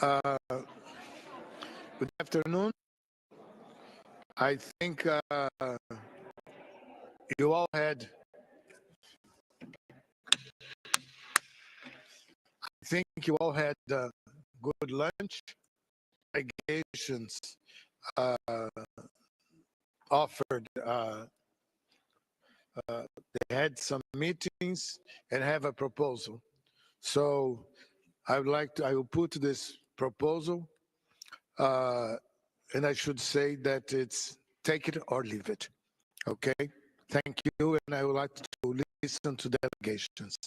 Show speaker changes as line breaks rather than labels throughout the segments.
Good afternoon. I think you all had. A good lunch. Delegations offered. They had some meetings and have a proposal. So I will put this proposal, and I should say that it's take it or leave it. Okay, thank you, and I would like to listen to delegations.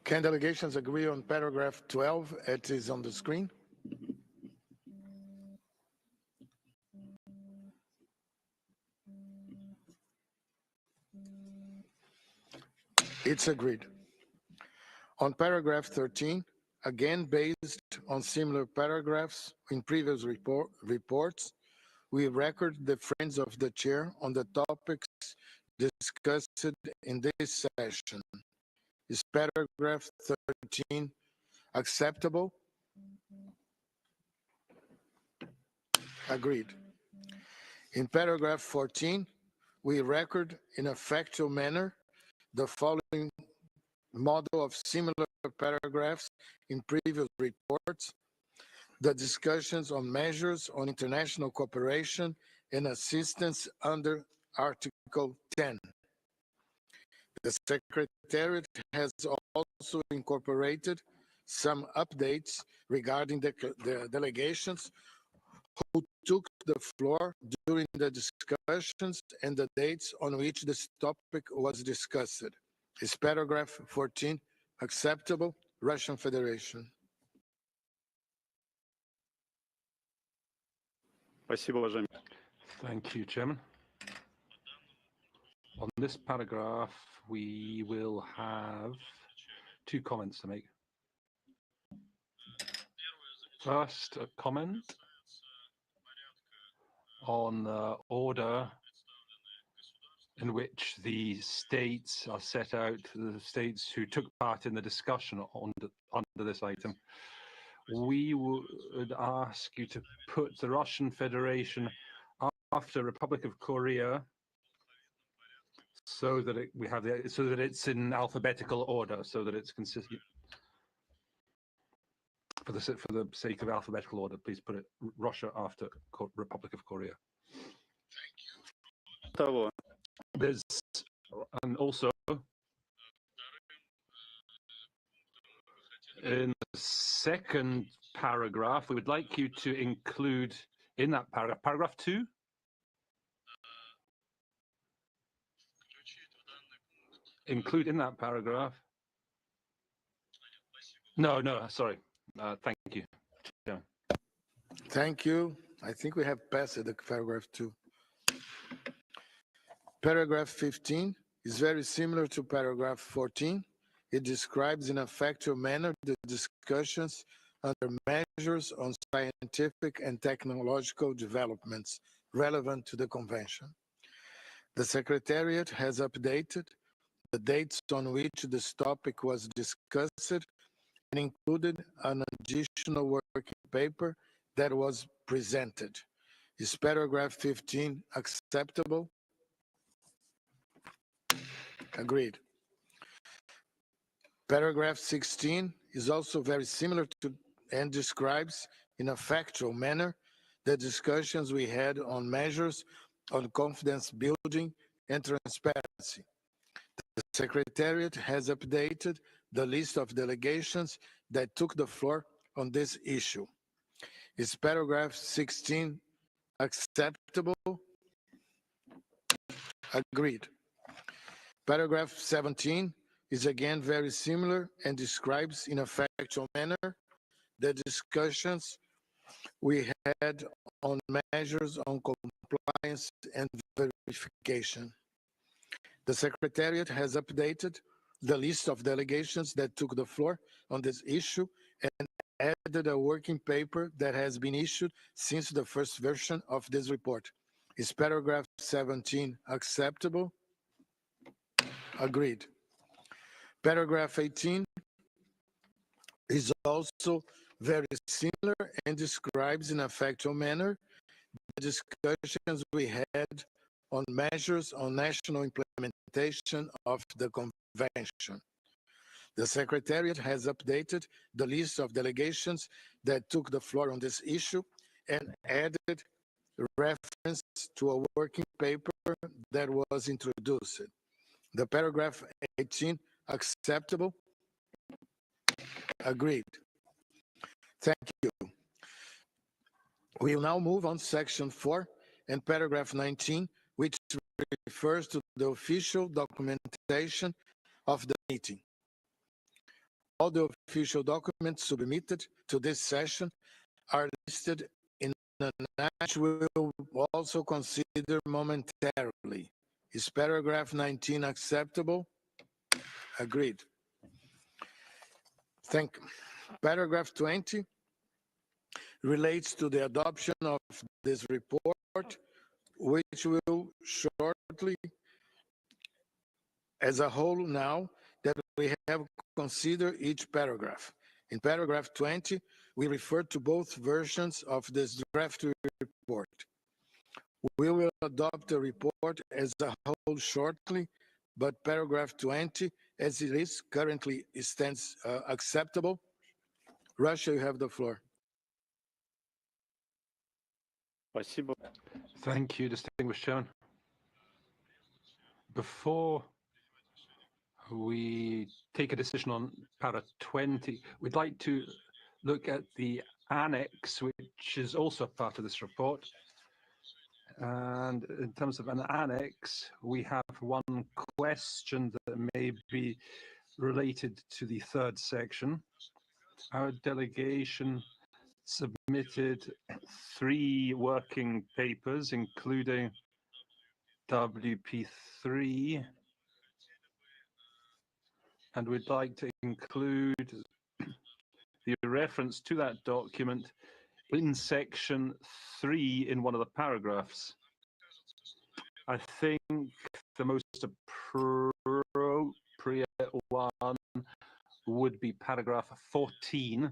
Can delegations agree on paragraph 12? It is on the screen. It's agreed. On paragraph 13, again based on similar paragraphs in previous reports, we record the friends of the chair on the topics discussed in this session. Is paragraph 13 acceptable? Agreed. In paragraph 14, we record in a factual manner the following model of similar paragraphs in previous reports: the discussions on measures on international cooperation and assistance under Article 10. The Secretariat has also incorporated some updates regarding the delegations who took the floor during the discussions and the dates on which this topic was discussed. Is paragraph 14 acceptable? Russian Federation.
Thank you, Chairman. On this paragraph, we will have two comments to make. First, a comment on the order in which the states are set out, the states who took part in the discussion under this item. We would ask you to put the Russian Federation after Republic of Korea, so that it's in alphabetical order, so that it's consistent. For the sake of alphabetical order, please put it Russia after Republic of Korea. Thank you. There's, and also in the second paragraph, we would like you to include in that paragraph 2, include in that paragraph. No, sorry. Thank you. Yeah.
Thank you. I think we have passed the paragraph 2. Paragraph 15 is very similar to paragraph 14. It describes in a factual manner the discussions under measures on scientific and technological developments relevant to the convention. The Secretariat has updated the dates on which this topic was discussed and included an additional working paper that was presented. Is paragraph 15 acceptable? Agreed. Paragraph 16 is also very similar to and describes in a factual manner the discussions we had on measures on confidence building and transparency. The Secretariat has updated the list of delegations that took the floor on this issue. Is paragraph 16 acceptable? Agreed. Paragraph 17 is again very similar and describes in a factual manner the discussions we had on measures on compliance and verification. The Secretariat has updated the list of delegations that took the floor on this issue and added a working paper that has been issued since the first version of this report. Is paragraph 17 acceptable? Agreed. Paragraph 18 is also very similar and describes in a factual manner the discussions we had on measures on national implementation of the convention. The Secretariat has updated the list of delegations that took the floor on this issue and added reference to a working paper that was introduced. The paragraph 18 acceptable? Agreed. Thank you. We will now move on to section 4 and paragraph 19, which refers to the official documentation of the meeting. All the official documents submitted to this session are listed in the which we will also consider momentarily. Is paragraph 19 acceptable? Agreed. Thank you. Paragraph 20 relates to the adoption of this report which will shortly, as a whole now that we have considered each paragraph. In paragraph 20, we refer to both versions of this draft report. We will adopt the report as a whole shortly, but paragraph 20, as it is currently, stands acceptable. Russia, you have the floor.
Спасибо.
Thank you, distinguished chairman. Before we take a decision on para 20, we'd like to look at the annex, which is also part of this report. And in terms of an annex, we have one question that may be related to the third section. Our delegation submitted 3 working papers, including WP3, and we'd like to include the reference to that document in section 3 in one of the paragraphs. I think the most appropriate one would be paragraph 14,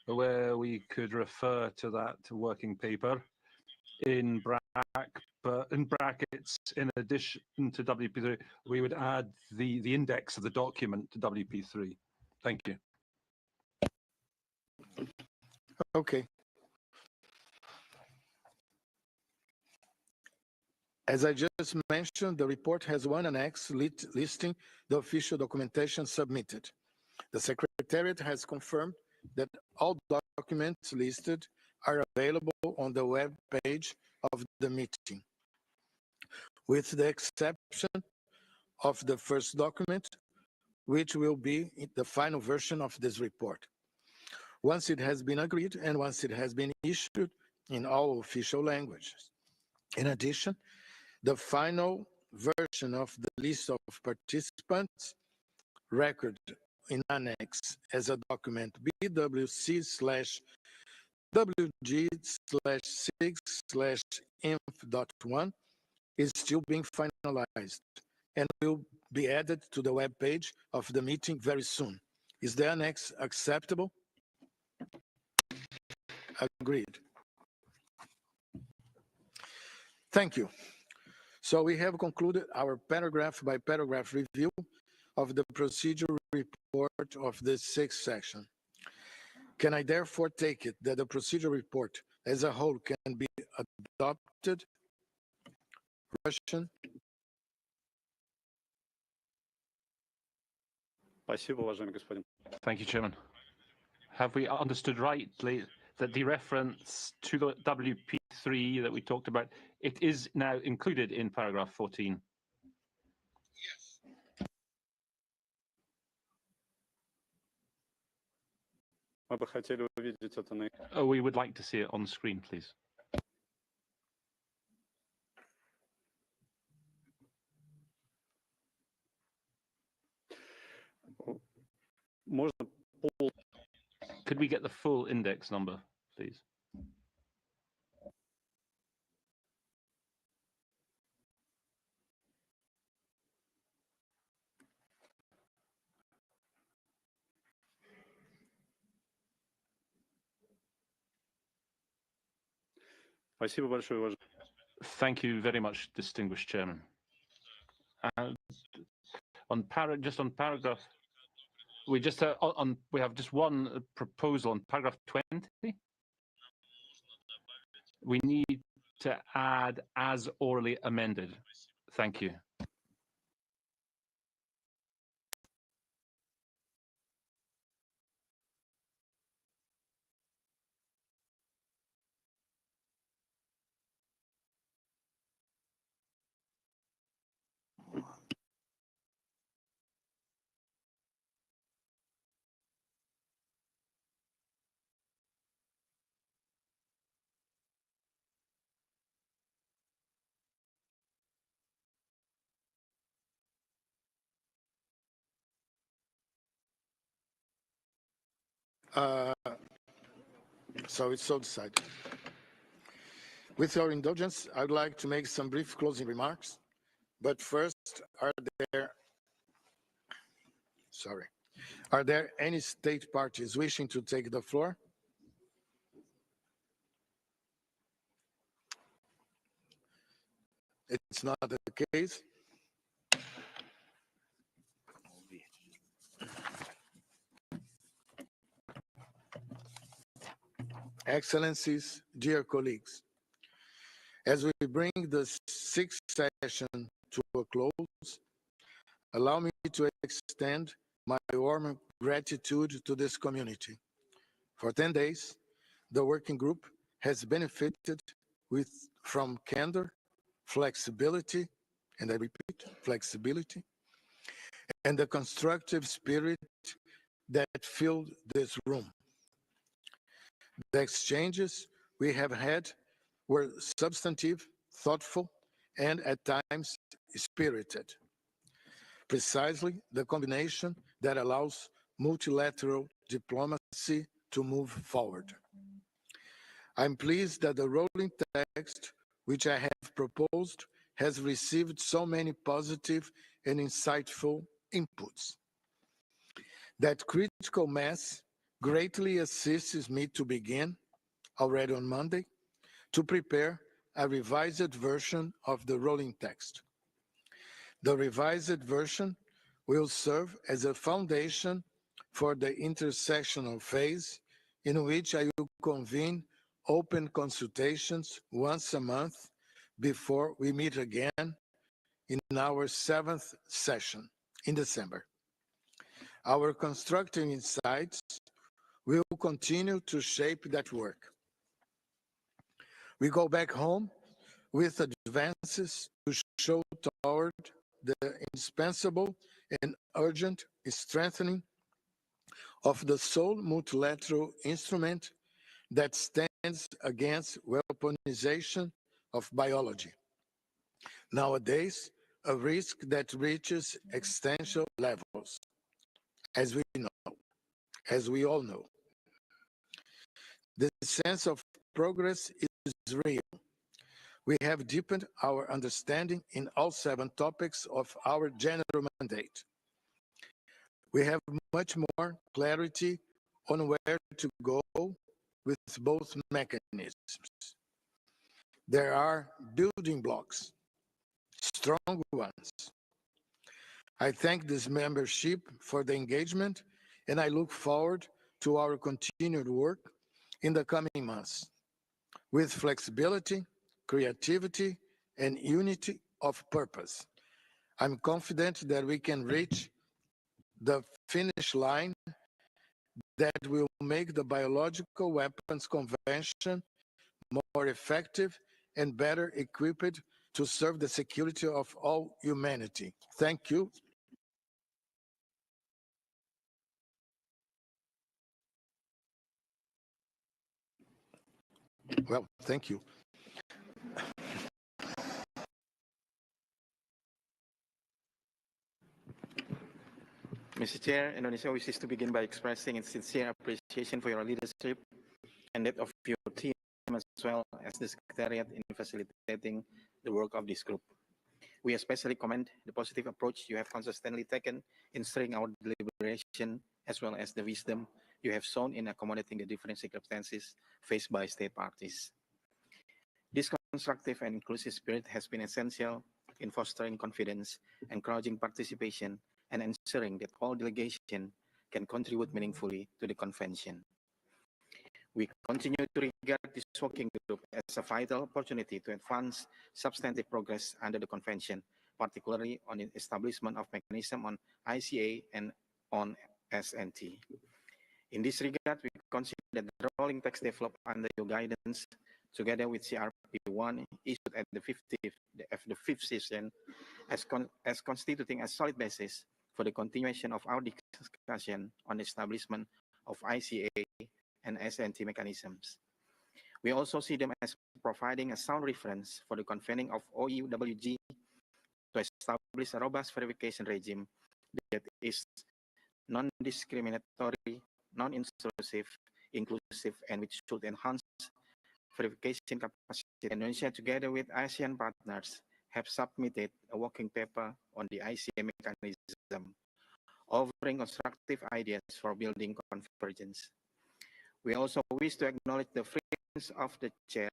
where we could refer to that working paper in brackets. In addition to WP3, we would add the index of the document to WP3. Thank you.
Okay. As I just mentioned, the report has one annex listing the official documentation submitted. The Secretariat has confirmed that all documents listed are available on the web page of the meeting, with the exception of the first document, which will be the final version of this report. Once it has been agreed and once it has been issued in all official languages. In addition, the final version of the list of participants, record in annex as a document BWC/WG/6/inf.1, is still being finalized and will be added to the web page of the meeting very soon. Is the annex acceptable? Agreed. Thank you. So we have concluded our paragraph by paragraph review of the procedure report of the 6th section. Can I therefore take it that the procedure report as a whole can be adopted? Russian.
Спасибо, уважаемый господин.
Thank you, Chairman. Have we understood rightly that the reference to the WP3 that we talked about, it is now included in paragraph 14?
Yes.
Мы бы хотели увидеть это на...
Oh, we would like to see it on screen, please.
Можно пол...
Could we get the full index number, please?
Спасибо большое, уважаемый.
Thank you very much, distinguished chairman. And on paragraph, we have just one proposal on paragraph 20. We need to add as orally amended. Thank you.
So it's so decided. With your indulgence, I'd like to make some brief closing remarks. But first, are there any state parties wishing to take the floor? It's not the case. Excellencies, dear colleagues, as we bring the sixth session to a close, allow me to extend my warm gratitude to this community. For 10 days, the working group has benefited from candor, flexibility, and I repeat, flexibility, and the constructive spirit that filled this room. The exchanges we have had were substantive, thoughtful, and at times spirited. Precisely the combination that allows multilateral diplomacy to move forward. I'm pleased that the rolling text, which I have proposed, has received so many positive and insightful inputs. That critical mass greatly assists me to begin, already on Monday, to prepare a revised version of the rolling text. The revised version will serve as a foundation for the intersectional phase in which I will convene open consultations once a month before we meet again in our 7th session in December. Our constructive insights will continue to shape that work. We go back home with advances to show toward the indispensable and urgent strengthening of the sole multilateral instrument that stands against weaponization of biology. Nowadays, a risk that reaches existential levels, as we all know. The sense of progress is real. We have deepened our understanding in all 7 topics of our general mandate. We have much more clarity on where to go with both mechanisms. There are building blocks, strong ones. I thank this membership for the engagement, and I look forward to our continued work in the coming months with flexibility, creativity, and unity of purpose. I'm confident that we can reach the finish line that will make the Biological Weapons Convention more effective and better equipped to serve the security of all humanity. Thank you. Well, thank you.
Mr. Chair, Indonesia wishes to begin by expressing its sincere appreciation for your leadership and that of your team, as well as the Secretariat in facilitating the work of this group. We especially commend the positive approach you have consistently taken in steering our deliberation, as well as the wisdom you have shown in accommodating the different circumstances faced by state parties. This constructive and inclusive spirit has been essential in fostering confidence, encouraging participation, and ensuring that all delegations can contribute meaningfully to the convention. We continue to regard this working group as a vital opportunity to advance substantive progress under the convention, particularly on the establishment of mechanism on ICA and on SNT. In this regard, we consider that the rolling text developed under your guidance, together with CRP1 issued at the fifth session, as constituting a solid basis for the continuation of our discussion on the establishment of ICA and SNT mechanisms. We also see them as providing a sound reference for the convening of OEWG to establish a robust verification regime that is non-discriminatory, non-intrusive, inclusive, and which should enhance verification capacity. Indonesia, together with ASEAN partners, have submitted a working paper on the ICA mechanism, offering constructive ideas for building convergence. We also wish to acknowledge the friends of the chair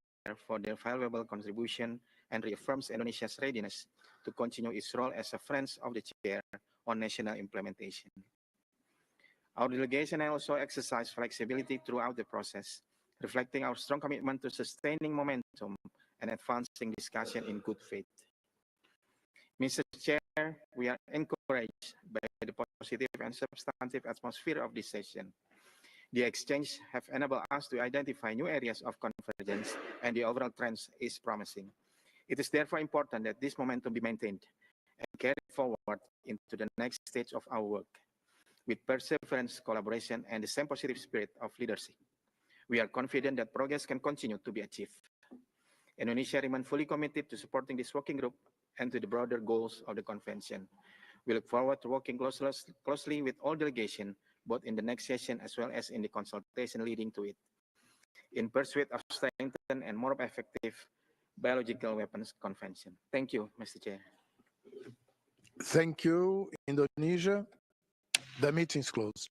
for their valuable contribution and reaffirms Indonesia's readiness to continue its role as a friend of the chair on national implementation. Our delegation also exercised flexibility throughout the process, reflecting our strong commitment to sustaining momentum and advancing discussion in good faith. Mr. Chair, we are encouraged by the positive and substantive atmosphere of this session. The exchange have enabled us to identify new areas of convergence, and the overall trend is promising. It is therefore important that this momentum be maintained and carried forward into the next stage of our work, with perseverance, collaboration, and the same positive spirit of leadership. We are confident that progress can continue to be achieved. Indonesia remains fully committed to supporting this working group and to the broader goals of the convention. We look forward to working closely with all delegations, both in the next session as well as in the consultation leading to it, in pursuit of strengthened and more effective biological weapons convention. Thank you, Mr. Chair.
Thank you, Indonesia. The meeting is closed.